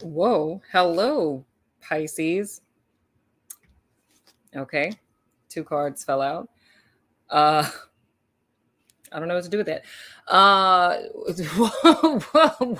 Whoa. Hello, Pisces. Okay. Two cards fell out. Uh I don't know what to do with that.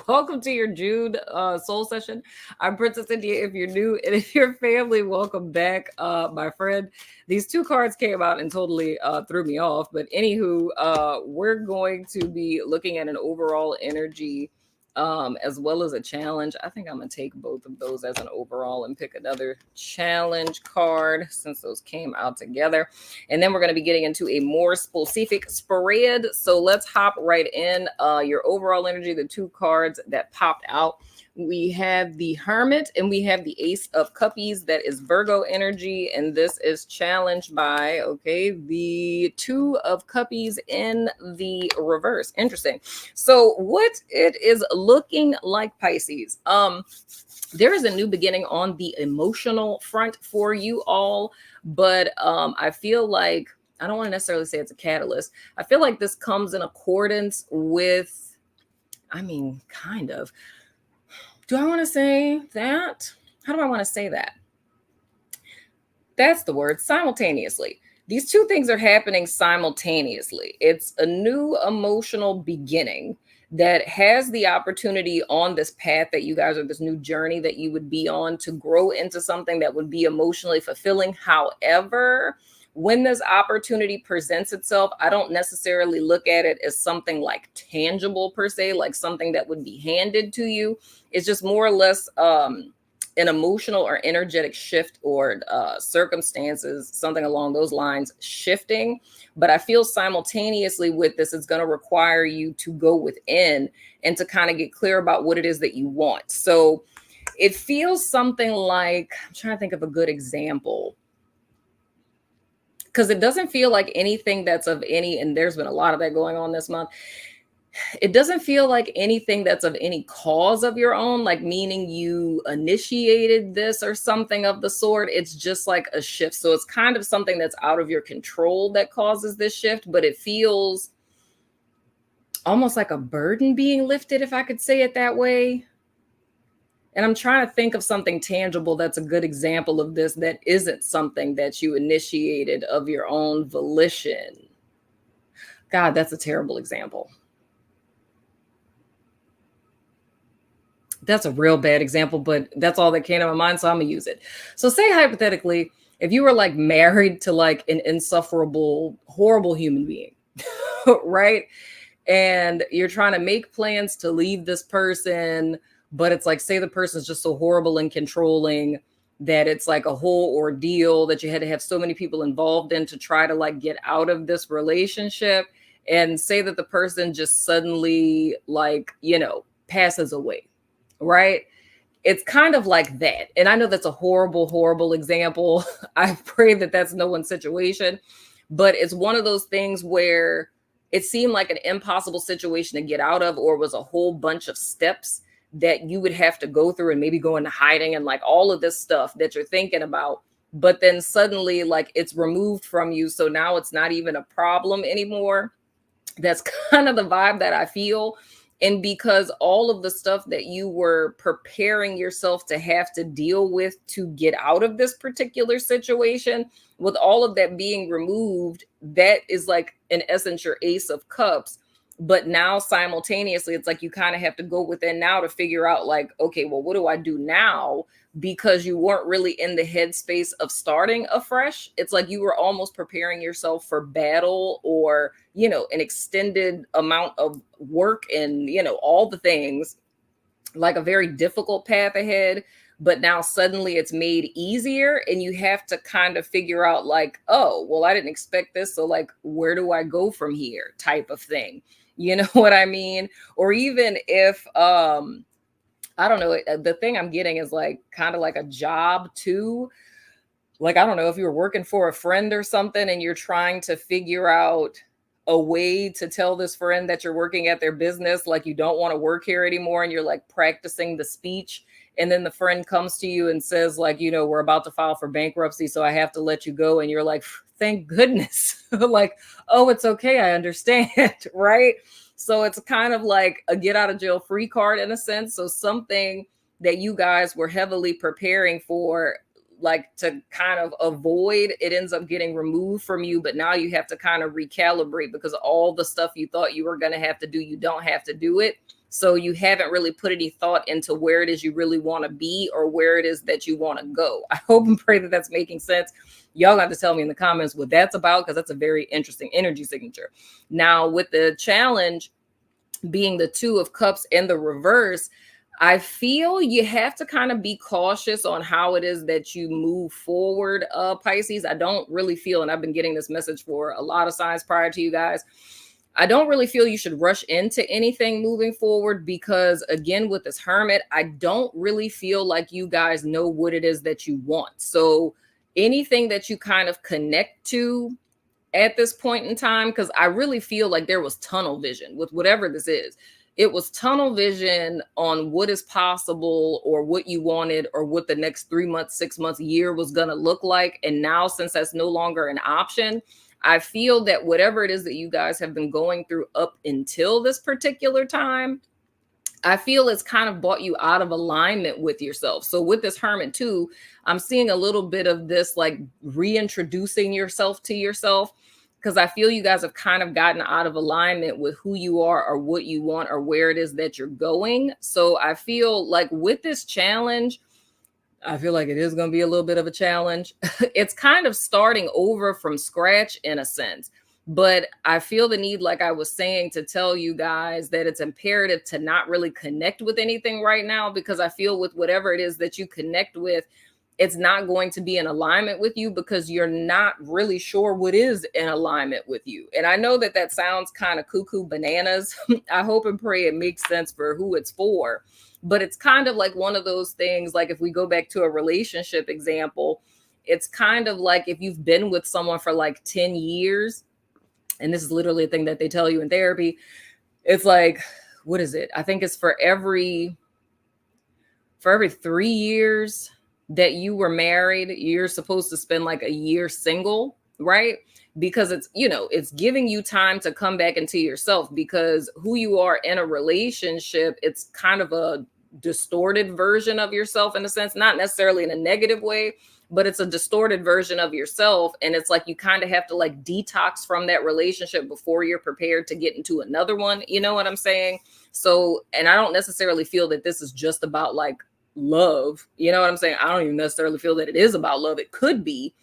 Welcome to your June soul session. I'm Princess India. If you're new and if you're family, welcome back, my friend. These two cards came out and totally threw me off. But anywho, we're going to be looking at an overall energy as well as a challenge. I think I'm going to take both of those as an overall and pick another challenge card since those came out together. And then we're going to be getting into a more specific spread. So let's hop right in. Your overall energy, the two cards that popped out. We have the Hermit and we have the Ace of Cuppies. That is Virgo energy. And this is challenged by, okay, the Two of Cuppies in the reverse. Interesting. So what it is looking like, Pisces. There is a new beginning on the emotional front for you all, but I feel like, I don't want to necessarily say it's a catalyst. I feel like this comes in accordance with, kind of. Do I want to say that? How do I want to say that? That's the word, simultaneously. These two things are happening simultaneously. It's a new emotional beginning that has the opportunity on this path that you guys are, this new journey that you would be on, to grow into something that would be emotionally fulfilling. However, when this opportunity presents itself, I don't necessarily look at it as something like tangible per se, like something that would be handed to you. It's just more or less an emotional or energetic shift or circumstances, something along those lines, shifting. But I feel simultaneously with this, it's going to require you to go within and to kind of get clear about what it is that you want. So it feels something like, I'm trying to think of a good example, because it doesn't feel like anything that's of any, and there's been a lot of that going on this month. It doesn't feel like anything that's of any cause of your own, like meaning you initiated this or something of the sort. It's just like a shift. So it's kind of something that's out of your control that causes this shift, but it feels almost like a burden being lifted, if I could say it that way. And I'm trying to think of something tangible that's a good example of this that isn't something that you initiated of your own volition. God, that's a terrible example. That's a real bad example, but that's all that came to my mind, so I'm gonna use it. So say hypothetically, if you were like married to like an insufferable, horrible human being, right? And you're trying to make plans to leave this person, but it's like, say the person's just so horrible and controlling that it's like a whole ordeal that you had to have so many people involved in to try to like get out of this relationship. And say that the person just suddenly like, passes away, right? It's kind of like that. And I know that's a horrible, horrible example. I pray that that's no one's situation, but it's one of those things where it seemed like an impossible situation to get out of, or was a whole bunch of steps that you would have to go through and maybe go into hiding and like all of this stuff that you're thinking about. But then suddenly like it's removed from you. So now it's not even a problem anymore. That's kind of the vibe that I feel. And because all of the stuff that you were preparing yourself to have to deal with to get out of this particular situation, with all of that being removed, that is like in essence your Ace of Cups. But now simultaneously, it's like you kind of have to go within now to figure out like, okay, well, what do I do now? Because you weren't really in the headspace of starting afresh. It's like you were almost preparing yourself for battle or, an extended amount of work and, all the things, like a very difficult path ahead. But now suddenly it's made easier and you have to kind of figure out like, oh, well, I didn't expect this. So like, where do I go from here type of thing? You know what I mean? Or even if, I don't know, the thing I'm getting is like kind of like a job too. Like, I don't know if you were working for a friend or something and you're trying to figure out a way to tell this friend that you're working at their business, like you don't want to work here anymore. And you're like practicing the speech. And then the friend comes to you and says like, we're about to file for bankruptcy, so I have to let you go. And you're like, thank goodness. Like, oh, it's okay. I understand. Right. So it's kind of like a get out of jail free card in a sense. So something that you guys were heavily preparing for, like to kind of avoid, it ends up getting removed from you, but now you have to kind of recalibrate because all the stuff you thought you were going to have to do, you don't have to do it. So you haven't really put any thought into where it is you really want to be or where it is that you want to go. I hope and pray that that's making sense. Y'all got to tell me in the comments what that's about, because that's a very interesting energy signature. Now, with the challenge being the Two of Cups in the reverse, I feel you have to kind of be cautious on how it is that you move forward, Pisces. I don't really feel, and I've been getting this message for a lot of signs prior to you guys, I don't really feel you should rush into anything moving forward, because again, with this Hermit, I don't really feel like you guys know what it is that you want. So anything that you kind of connect to at this point in time, because I really feel like there was tunnel vision with whatever this is. It was tunnel vision on what is possible or what you wanted or what the next 3 months, 6 months, year was going to look like. And now, since that's no longer an option, I feel that whatever it is that you guys have been going through up until this particular time, I feel it's kind of brought you out of alignment with yourself. So with this Hermit too, I'm seeing a little bit of this like reintroducing yourself to yourself, because I feel you guys have kind of gotten out of alignment with who you are or what you want or where it is that you're going. So I feel like with this challenge, I feel like it is going to be a little bit of a challenge. It's kind of starting over from scratch in a sense. But I feel the need, like I was saying, to tell you guys that it's imperative to not really connect with anything right now, because I feel with whatever it is that you connect with, it's not going to be in alignment with you because you're not really sure what is in alignment with you. And I know that that sounds kind of cuckoo bananas. I hope and pray it makes sense for who it's for. But it's kind of like one of those things, like if we go back to a relationship example, it's kind of like if you've been with someone for like 10 years, and this is literally a thing that they tell you in therapy, it's like, what is it? I think it's for every 3 years that you were married, you're supposed to spend like a year single, right? Because it's, you know, it's giving you time to come back into yourself, because who you are in a relationship, it's kind of a distorted version of yourself in a sense, not necessarily in a negative way, but it's a distorted version of yourself. And it's like you kind of have to like detox from that relationship before you're prepared to get into another one. You know what I'm saying? So, and I don't necessarily feel that this is just about like love. You know what I'm saying? I don't even necessarily feel that it is about love. It could be.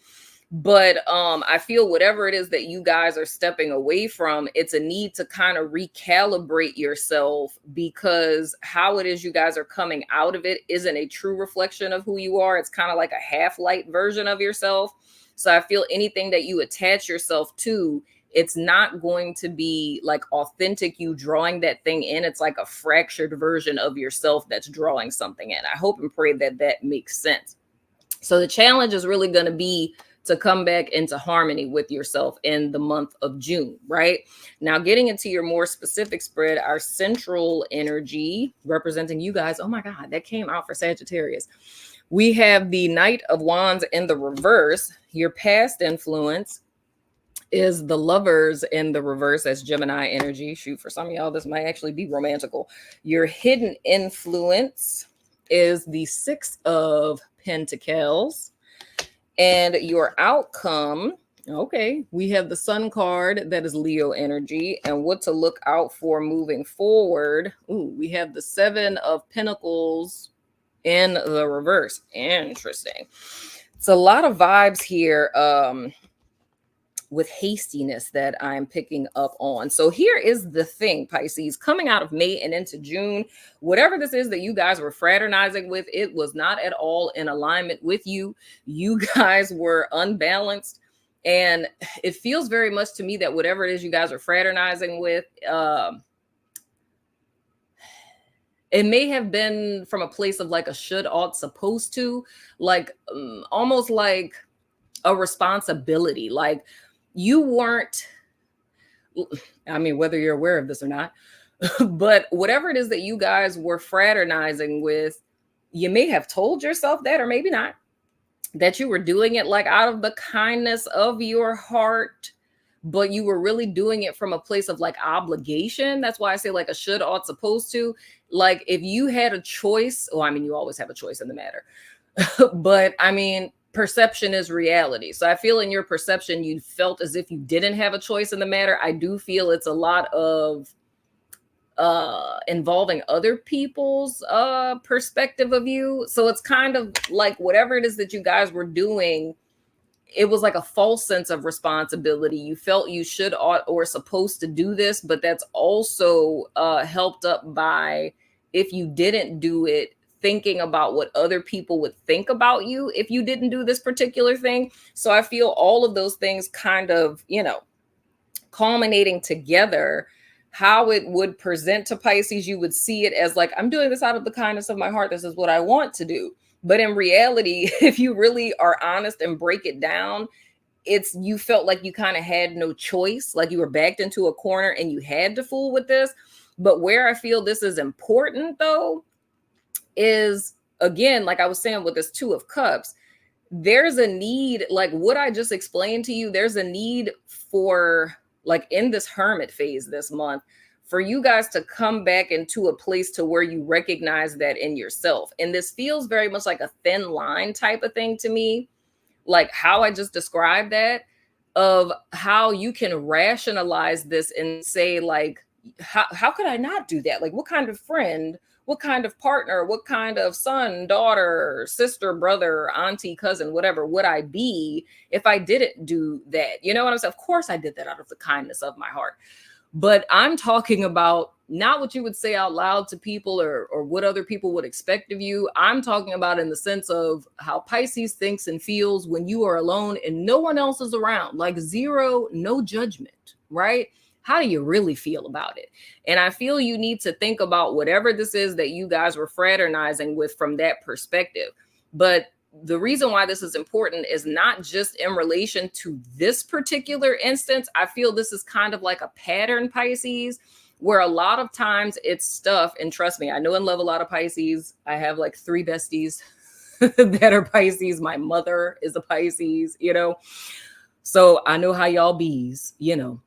But I feel whatever it is that you guys are stepping away from, it's a need to kind of recalibrate yourself, because how it is you guys are coming out of it isn't a true reflection of who you are. It's kind of like a half-light version of yourself. So I feel anything that you attach yourself to, it's not going to be like authentic you drawing that thing in. It's like a fractured version of yourself that's drawing something in. I hope and pray that that makes sense. So the challenge is really going to be to come back into harmony with yourself in the month of June, right? Now, getting into your more specific spread, our central energy representing you guys. Oh my God, that came out for Sagittarius. We have the Knight of Wands in the reverse. Your past influence is the Lovers in the reverse. That's Gemini energy. Shoot, for some of y'all, this might actually be romantical. Your hidden influence is the Six of Pentacles. And your outcome, okay, we have the Sun card, that is Leo energy, and what to look out for moving forward. Ooh, we have the Seven of Pentacles in the reverse. Interesting. It's a lot of vibes here with hastiness that I'm picking up on. So here is the thing, Pisces, coming out of May and into June, whatever this is that you guys were fraternizing with, it was not at all in alignment with you. You guys were unbalanced. And it feels very much to me that whatever it is you guys are fraternizing with, it may have been from a place of like a should, ought, supposed to, like almost like a responsibility. Like you weren't, I mean, whether you're aware of this or not, but whatever it is that you guys were fraternizing with, you may have told yourself that, or maybe not, that you were doing it like out of the kindness of your heart. but you were really doing it from a place of like obligation. That's why I say like a should, ought, supposed to. Like if you had a choice, well, I mean, you always have a choice in the matter, but I mean, perception is reality. So I feel in your perception, you felt as if you didn't have a choice in the matter. I do feel it's a lot of involving other people's perspective of you. So it's kind of like whatever it is that you guys were doing, it was like a false sense of responsibility. You felt you should, ought, or supposed to do this, but that's also helped up by, if you didn't do it, thinking about what other people would think about you if you didn't do this particular thing. So I feel all of those things kind of, you know, culminating together, how it would present to Pisces, you would see it as like, I'm doing this out of the kindness of my heart. This is what I want to do. But in reality, if you really are honest and break it down, it's, you felt like you kind of had no choice, like you were backed into a corner and you had to fool with this. But where I feel this is important though, is again, like I was saying with this Two of Cups, there's a need, like what I just explained to you, there's a need for, like in this hermit phase this month, for you guys to come back into a place to where you recognize that in yourself. And this feels very much like a thin line type of thing to me, like how I just described that, of how you can rationalize this and say like, how could I not do that? Like what kind of friend, what kind of partner, what kind of son, daughter, sister, brother, auntie, cousin, whatever would I be if I didn't do that? You know what I'm saying? Of course I did that out of the kindness of my heart. But I'm talking about not what you would say out loud to people or what other people would expect of you. I'm talking about in the sense of how Pisces thinks and feels when you are alone and no one else is around, like zero, no judgment, right? How do you really feel about it? And I feel you need to think about whatever this is that you guys were fraternizing with from that perspective. But the reason why this is important is not just in relation to this particular instance. I feel this is kind of like a pattern, Pisces, where a lot of times it's stuff, and trust me, I know and love a lot of Pisces. I have like 3 besties that are Pisces. My mother is a Pisces, you know, so I know how y'all bees, you know.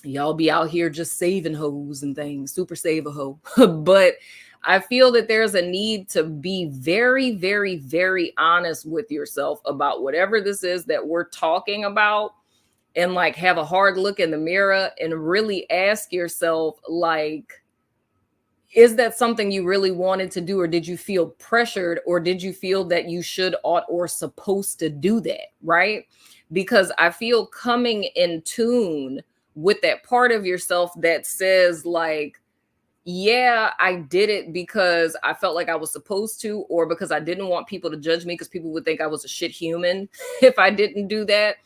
Y'all be out here just saving hoes and things, super save a hoe. But I feel that there's a need to be very, very, very honest with yourself about whatever this is that we're talking about, and like have a hard look in the mirror and really ask yourself, like, is that something you really wanted to do? Or did you feel pressured? Or did you feel that you should, ought, or supposed to do that? Right? Because I feel coming in tune with that part of yourself that says like, yeah, I did it because I felt like I was supposed to, or because I didn't want people to judge me because people would think I was a shit human if I didn't do that.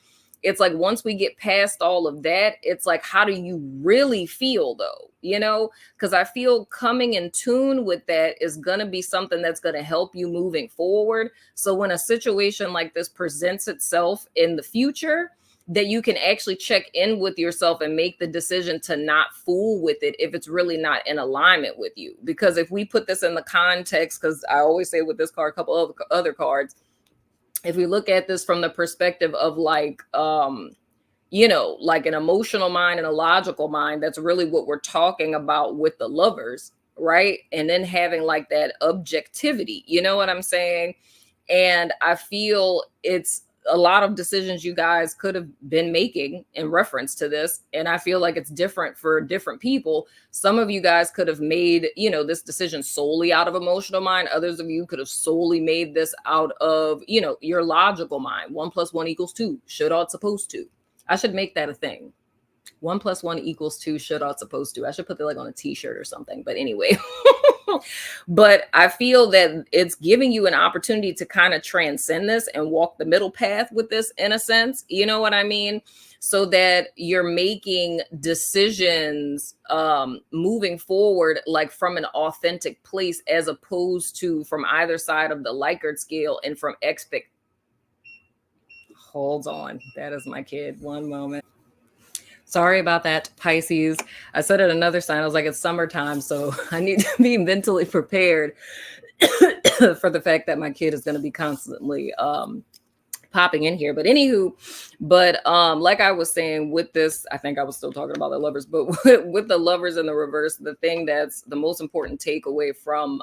It's like, once we get past all of that, it's like, how do you really feel though? You know, because I feel coming in tune with that is going to be something that's going to help you moving forward. So when a situation like this presents itself in the future, that you can actually check in with yourself and make the decision to not fool with it if it's really not in alignment with you. Because if we put this in the context, because I always say with this card, a couple of other cards, if we look at this from the perspective of like, you know, like an emotional mind and a logical mind, that's really what we're talking about with the Lovers, right? And then having like that objectivity, you know what I'm saying? And I feel it's a lot of decisions you guys could have been making in reference to this. And I feel like it's different for different people. Some of you guys could have made, you know, this decision solely out of emotional mind. Others of you could have solely made this out of, you know, your logical mind. 1 + 1 = 2. Should, ought, supposed to. I should make that a thing. 1 + 1 = 2. Should, ought, supposed to. I should put that like on a t-shirt or something. But anyway. But I feel that it's giving you an opportunity to kind of transcend this and walk the middle path with this, in a sense, you know what I mean? So that you're making decisions moving forward, like from an authentic place, as opposed to from either side of the Likert scale and from hold on, that is my kid. One moment. Sorry about that, Pisces. I said it another sign. I was like, it's summertime, so I need to be mentally prepared for the fact that my kid is going to be constantly popping in here. But anywho, but like I was saying with this, I think I was still talking about the lovers, but with the lovers in the reverse, the thing that's the most important takeaway from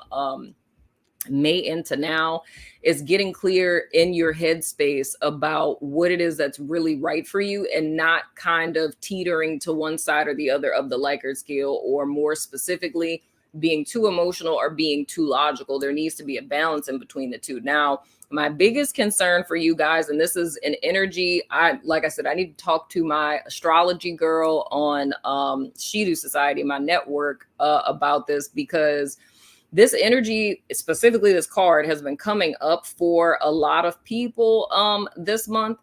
May into now is getting clear in your headspace about what it is that's really right for you, and not kind of teetering to one side or the other of the Likert scale, or more specifically being too emotional or being too logical. There needs to be a balance in between the two. Now, my biggest concern for you guys, and this is an energy, like I said, I need to talk to my astrology girl on Shidu Society, my network, about this, because this energy, specifically this card, has been coming up for a lot of people this month,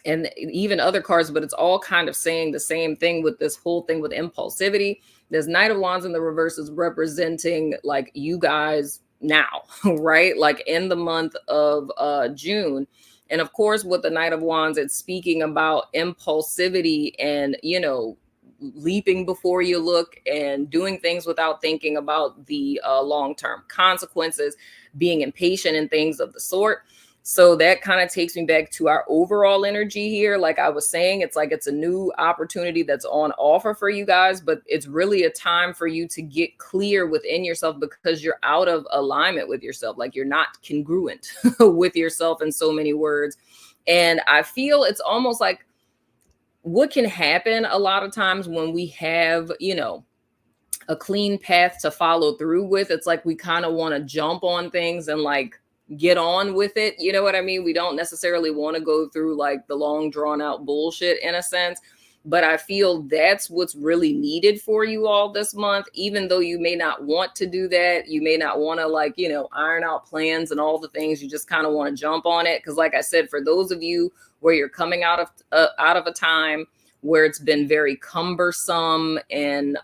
and even other cards, but it's all kind of saying the same thing with this whole thing with impulsivity. This Knight of Wands in the reverse is representing like you guys now, right? Like in the month of June. And of course, with the Knight of Wands, it's speaking about impulsivity and, you know, leaping before you look and doing things without thinking about the long-term consequences, being impatient and things of the sort. So that kind of takes me back to our overall energy here. Like I was saying, it's like it's a new opportunity that's on offer for you guys, but it's really a time for you to get clear within yourself, because you're out of alignment with yourself. Like you're not congruent with yourself in so many words. And I feel it's almost like what can happen a lot of times when we have, you know, a clean path to follow through with, it's like we kind of want to jump on things and like get on with it. You know what I mean? We don't necessarily want to go through like the long drawn out bullshit in a sense. But I feel that's what's really needed for you all this month, even though you may not want to do that. You may not want to like, you know, iron out plans and all the things. You just kind of want to jump on it. Because like I said, for those of you where you're coming out of a time where it's been very cumbersome and,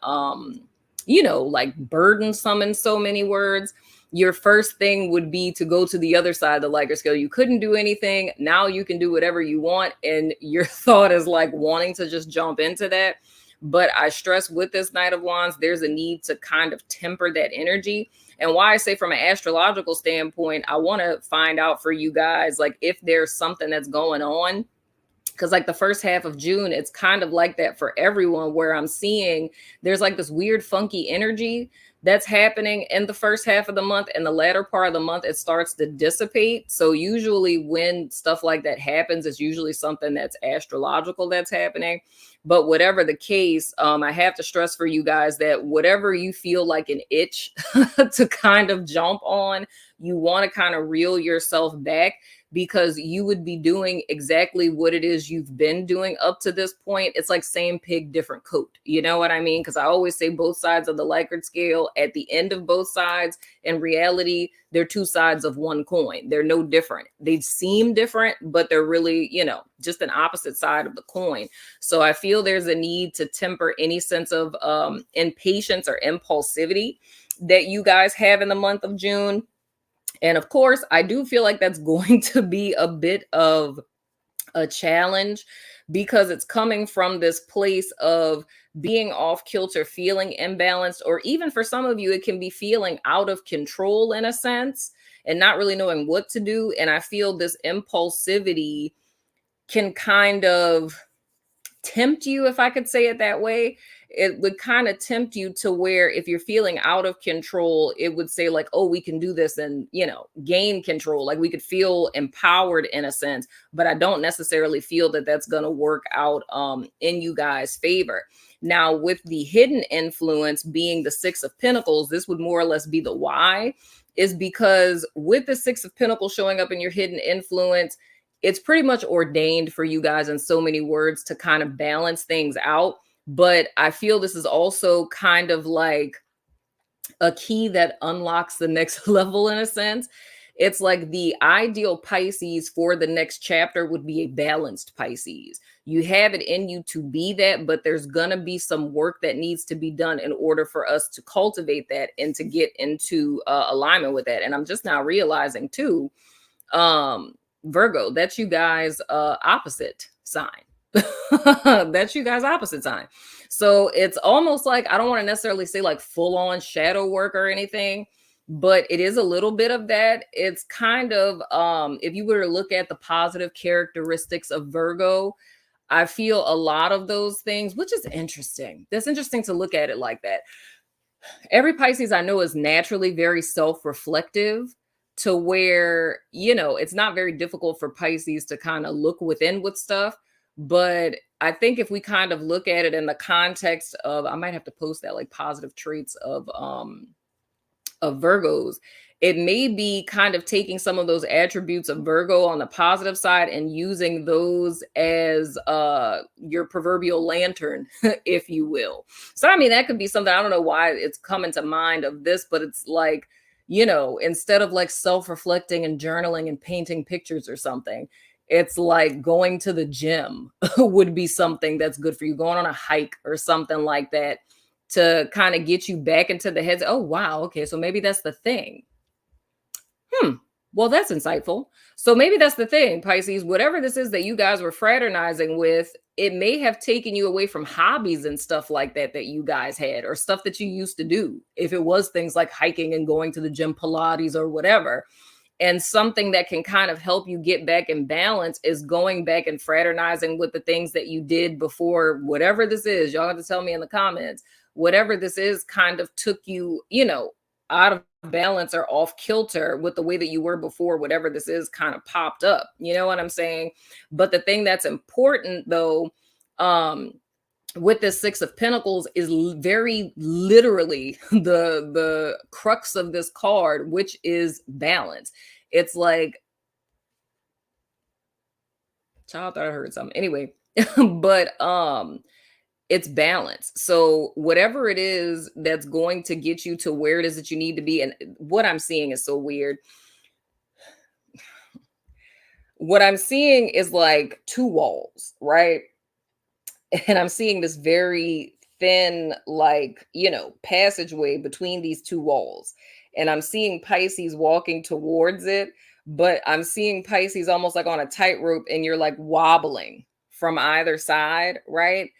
you know, like burdensome in so many words, your first thing would be to go to the other side of the Likert scale. You couldn't do anything. Now you can do whatever you want. And your thought is like wanting to just jump into that. But I stress with this Knight of Wands, there's a need to kind of temper that energy. And why I say from an astrological standpoint, I want to find out for you guys, like if there's something that's going on. Because like the first half of June, it's kind of like that for everyone, where I'm seeing there's like this weird, funky energy that's happening in the first half of the month. And the latter part of the month, it starts to dissipate. So usually when stuff like that happens, it's usually something that's astrological that's happening. But whatever the case, I have to stress for you guys that whatever you feel like an itch to kind of jump on, you want to kind of reel yourself back, because you would be doing exactly what it is you've been doing up to this point. It's like same pig, different coat. You know what I mean? Because I always say both sides of the Likert scale, at the end of both sides, in reality, they're two sides of one coin. They're no different. They seem different, but they're really, you know, just an opposite side of the coin. So I feel there's a need to temper any sense of impatience or impulsivity that you guys have in the month of June. And of course, I do feel like that's going to be a bit of a challenge, because it's coming from this place of being off kilter, feeling imbalanced, or even for some of you, it can be feeling out of control in a sense and not really knowing what to do. And I feel this impulsivity can kind of tempt you, if I could say it that way. It would kind of tempt you to where if you're feeling out of control, it would say like, oh, we can do this and, you know, gain control. Like we could feel empowered in a sense, but I don't necessarily feel that that's going to work out in you guys' favor. Now, with the hidden influence being the Six of Pentacles, this would more or less be the why, is because with the Six of Pentacles showing up in your hidden influence, it's pretty much ordained for you guys in so many words to kind of balance things out. But I feel this is also kind of like a key that unlocks the next level in a sense. It's like the ideal Pisces for the next chapter would be a balanced Pisces. You have it in you to be that, but there's going to be some work that needs to be done in order for us to cultivate that and to get into alignment with that. And I'm just now realizing too, Virgo, that's you guys opposite sign. That's you guys opposite sign. So it's almost like, I don't want to necessarily say like full on shadow work or anything, but it is a little bit of that. It's kind of if you were to look at the positive characteristics of Virgo, I feel a lot of those things, which is interesting. That's interesting to look at it like that. Every Pisces I know is naturally very self-reflective, to where, it's not very difficult for Pisces to kind of look within with stuff. But I think if we kind of look at it in the context of, I might have to post that, like, positive traits of Virgos, it may be kind of taking some of those attributes of Virgo on the positive side and using those as your proverbial lantern, if you will. So, I mean, that could be something. I don't know why it's coming to mind of this, but it's like, instead of like self-reflecting and journaling and painting pictures or something, it's like going to the gym would be something that's good for you, going on a hike or something like that, to kind of get you back into the heads. Oh, wow. Okay. So maybe that's the thing. Well, that's insightful. So maybe that's the thing, Pisces. Whatever this is that you guys were fraternizing with, it may have taken you away from hobbies and stuff like that that you guys had, or stuff that you used to do. If it was things like hiking and going to the gym, Pilates, or whatever. And something that can kind of help you get back in balance is going back and fraternizing with the things that you did before. Whatever this is, y'all have to tell me in the comments. Whatever this is kind of took you, out of balance or off kilter with the way that you were before. Whatever this is kind of popped up. You know what I'm saying? But the thing that's important, though, with this Six of Pentacles, is very literally the crux of this card, which is balance. It's like, child, thought I heard something. Anyway, but it's balance. So whatever it is that's going to get you to where it is that you need to be, and what I'm seeing is so weird. What I'm seeing is like two walls, right? And I'm seeing this very thin, like, passageway between these two walls. And I'm seeing Pisces walking towards it, but I'm seeing Pisces almost like on a tightrope, and you're like wobbling from either side, right?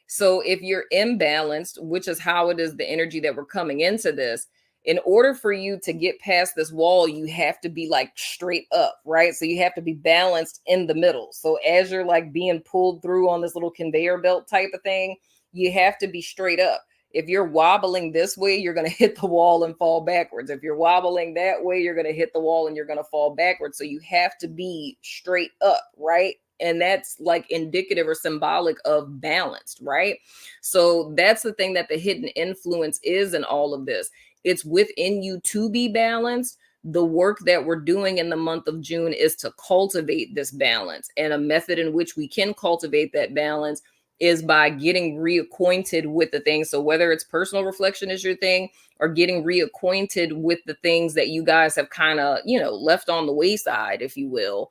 So if you're imbalanced, which is how it is the energy that we're coming into this, in order for you to get past this wall, you have to be like straight up, right? So you have to be balanced in the middle. So as you're like being pulled through on this little conveyor belt type of thing, you have to be straight up. If you're wobbling this way, you're going to hit the wall and fall backwards. If you're wobbling that way, you're going to hit the wall and you're going to fall backwards. So you have to be straight up, right? And that's like indicative or symbolic of balanced, right? So that's the thing that the hidden influence is in all of this. It's within you to be balanced. The work that we're doing in the month of June is to cultivate this balance. And a method in which we can cultivate that balance is by getting reacquainted with the things. So whether it's personal reflection is your thing, or getting reacquainted with the things that you guys have kind of, left on the wayside, if you will,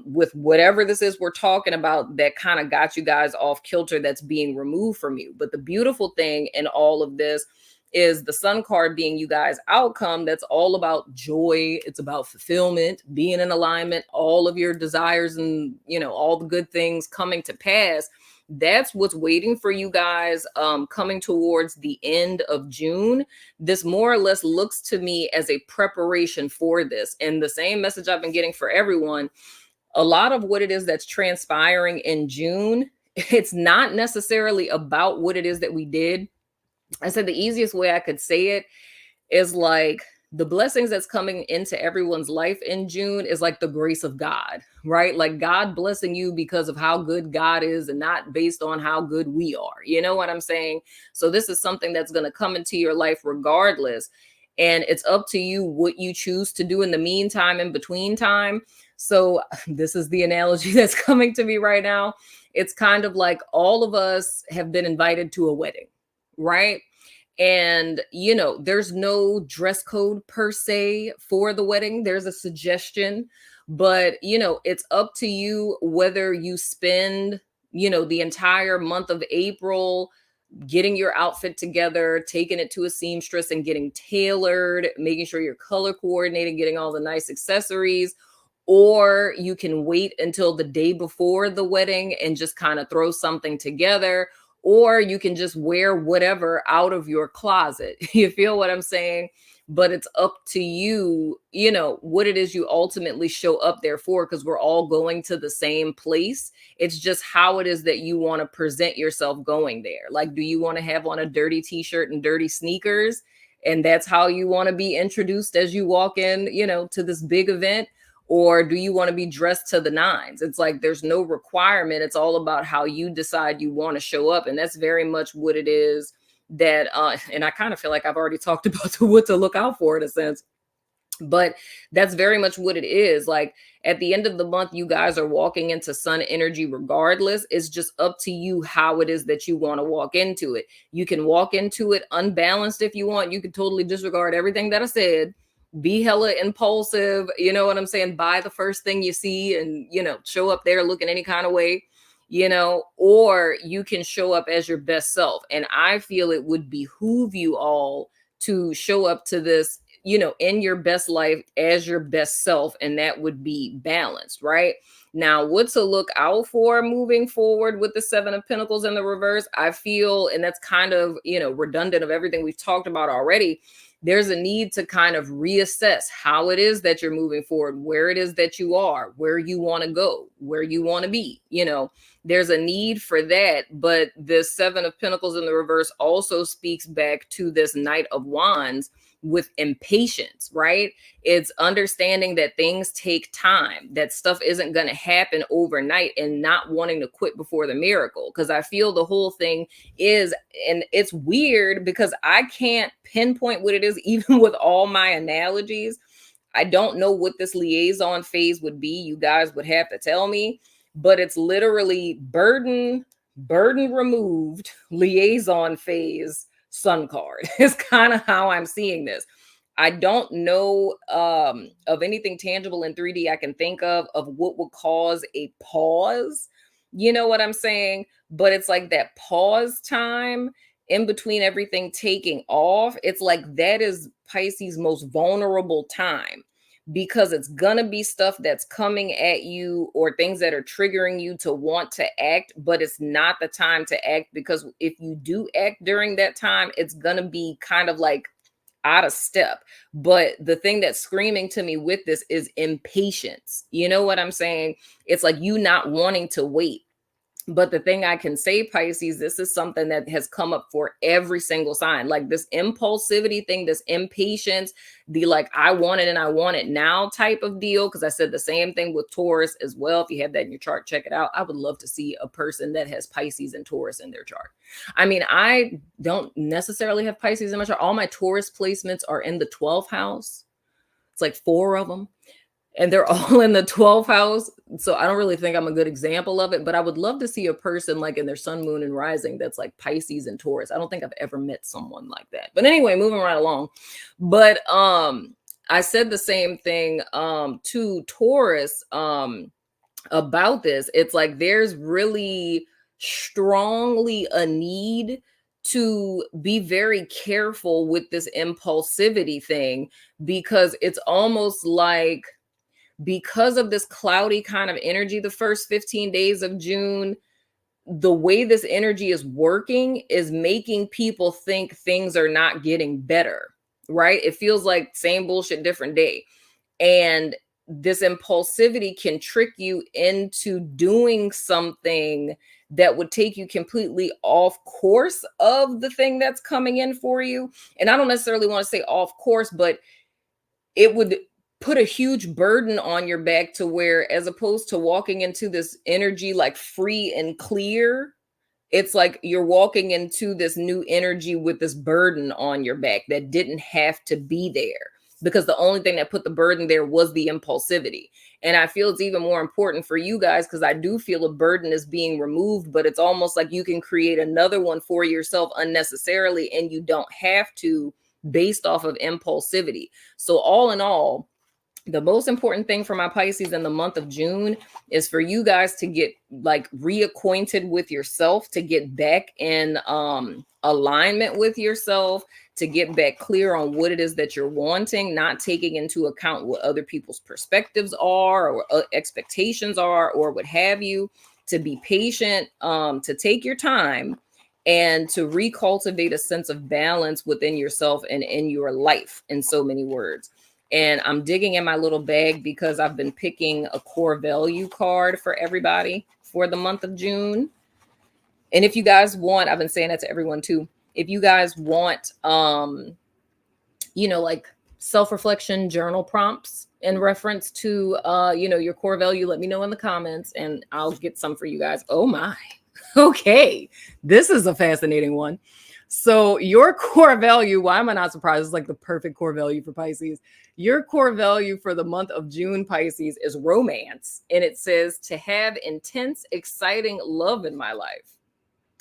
with whatever this is we're talking about that kind of got you guys off kilter, that's being removed from you. But the beautiful thing in all of this is the Sun card being you guys' outcome. That's all about joy. It's about fulfillment, being in alignment, all of your desires and, all the good things coming to pass. That's what's waiting for you guys coming towards the end of June. This more or less looks to me as a preparation for this. And the same message I've been getting for everyone, a lot of what it is that's transpiring in June, it's not necessarily about what it is that we did. I said the easiest way I could say it is like the blessings that's coming into everyone's life in June is like the grace of God, right? Like God blessing you because of how good God is and not based on how good we are. You know what I'm saying? So this is something that's going to come into your life regardless. And it's up to you what you choose to do in the meantime, in between time. So this is the analogy that's coming to me right now. It's kind of like all of us have been invited to a wedding, right? And, there's no dress code per se for the wedding. There's a suggestion, but, it's up to you whether you spend, the entire month of April getting your outfit together, taking it to a seamstress and getting tailored, making sure you're color coordinated, getting all the nice accessories, or you can wait until the day before the wedding and just kind of throw something together. or you can just wear whatever out of your closet. You feel what I'm saying? But it's up to you, what it is you ultimately show up there for, because we're all going to the same place. It's just how it is that you want to present yourself going there. Like, do you want to have on a dirty t-shirt and dirty sneakers, and that's how you want to be introduced as you walk in, to this big event? Or do you want to be dressed to the nines? It's like there's no requirement. It's all about how you decide you want to show up. And that's very much what it is that, and I kind of feel like I've already talked about what to look out for in a sense, but that's very much what it is. Like at the end of the month, you guys are walking into sun energy regardless. It's just up to you how it is that you want to walk into it. You can walk into it unbalanced if you want. You can totally disregard everything that I said, be hella impulsive, you know what I'm saying? Buy the first thing you see and, show up there looking any kind of way, or you can show up as your best self. And I feel it would behoove you all to show up to this, in your best life as your best self. And that would be balanced, right? Now, what to look out for moving forward with the Seven of Pentacles in the reverse, I feel, and that's kind of, redundant of everything we've talked about already. There's a need to kind of reassess how it is that you're moving forward, where it is that you are, where you want to go, where you want to be. There's a need for that. But the Seven of Pentacles in the reverse also speaks back to this Knight of Wands with impatience, right? It's understanding that things take time, that stuff isn't going to happen overnight, and not wanting to quit before the miracle. Because I feel the whole thing is, and it's weird because I can't pinpoint what it is, even with all my analogies. I don't know what this liaison phase would be. You guys would have to tell me, but it's literally burden removed, liaison phase, sun card is kind of how I'm seeing this. I don't know of anything tangible in 3D I can think of what would cause a pause. You know what I'm saying? But it's like that pause time in between everything taking off. It's like that is Pisces' most vulnerable time, because it's gonna be stuff that's coming at you or things that are triggering you to want to act, but it's not the time to act, because if you do act during that time, it's gonna be kind of like out of step. But the thing that's screaming to me with this is impatience. You know what I'm saying? It's like you not wanting to wait. But the thing I can say, Pisces, this is something that has come up for every single sign. Like this impulsivity thing, this impatience, the like, I want it and I want it now type of deal. Because I said the same thing with Taurus as well. If you have that in your chart, check it out. I would love to see a person that has Pisces and Taurus in their chart. I mean, I don't necessarily have Pisces in my chart. All my Taurus placements are in the 12th house. It's like 4 of them. And they're all in the 12th house. So I don't really think I'm a good example of it, but I would love to see a person like in their sun, moon, and rising that's like Pisces and Taurus. I don't think I've ever met someone like that. But anyway, moving right along. But I said the same thing to Taurus about this. It's like there's really strongly a need to be very careful with this impulsivity thing, because it's almost like, because of this cloudy kind of energy, the first 15 days of June, the way this energy is working is making people think things are not getting better, right? It feels like same bullshit, different day. And this impulsivity can trick you into doing something that would take you completely off course of the thing that's coming in for you. And I don't necessarily want to say off course, but it would put a huge burden on your back, to where, as opposed to walking into this energy like free and clear, it's like you're walking into this new energy with this burden on your back that didn't have to be there, because the only thing that put the burden there was the impulsivity. And I feel it's even more important for you guys, because I do feel a burden is being removed, but it's almost like you can create another one for yourself unnecessarily, and you don't have to, based off of impulsivity. So all in all, the most important thing for my Pisces in the month of June is for you guys to get like reacquainted with yourself, to get back in alignment with yourself, to get back clear on what it is that you're wanting, not taking into account what other people's perspectives are or expectations are or what have you, to be patient, to take your time, and to recultivate a sense of balance within yourself and in your life, in so many words. And I'm digging in my little bag because I've been picking a core value card for everybody for the month of June. And if you guys want, I've been saying that to everyone too. If you guys want, like self-reflection journal prompts in reference to, your core value, let me know in the comments and I'll get some for you guys. Oh my. Okay. This is a fascinating one. So your core value, why am I not surprised? It's like the perfect core value for Pisces. Your core value for the month of June, Pisces, is romance. And it says to have intense, exciting love in my life.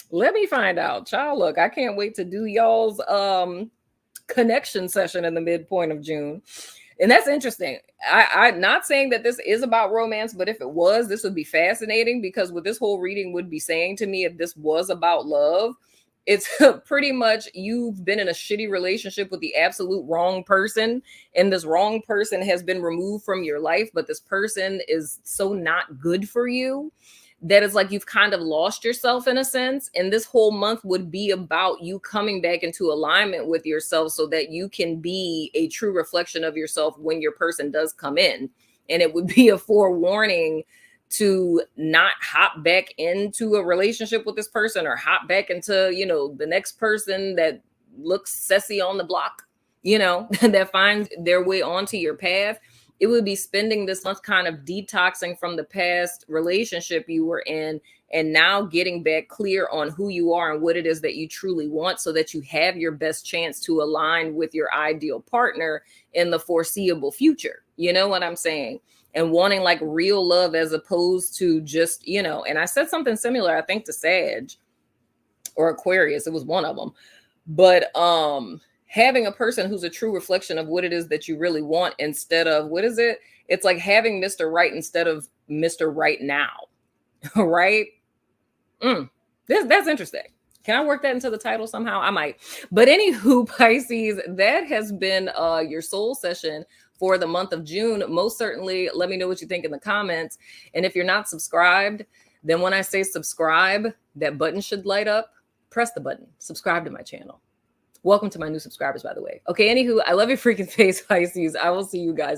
Let me find out. Child, look, I can't wait to do y'all's connection session in the midpoint of June. And that's interesting. I'm not saying that this is about romance, but if it was, this would be fascinating, because what this whole reading would be saying to me, if this was about love, it's pretty much you've been in a shitty relationship with the absolute wrong person, and this wrong person has been removed from your life, but this person is so not good for you that it's like you've kind of lost yourself in a sense. And this whole month would be about you coming back into alignment with yourself so that you can be a true reflection of yourself when your person does come in. And it would be a forewarning to not hop back into a relationship with this person, or hop back into, the next person that looks sassy on the block, that finds their way onto your path. It would be spending this month kind of detoxing from the past relationship you were in, and now getting back clear on who you are and what it is that you truly want, so that you have your best chance to align with your ideal partner in the foreseeable future. You know what I'm saying? And wanting like real love, as opposed to just, and I said something similar, I think, to Sag or Aquarius. It was one of them. But having a person who's a true reflection of what it is that you really want, instead of, what is it? It's like having Mr. Right instead of Mr. Right now. Right? That's interesting. Can I work that into the title somehow? I might. But anywho, Pisces, that has been your soul session for the month of June. Most certainly, let me know what you think in the comments. And if you're not subscribed, then when I say subscribe, that button should light up. Press the button. Subscribe to my channel. Welcome to my new subscribers, by the way. Okay, anywho, I love your freaking face, Pisces. I will see you guys.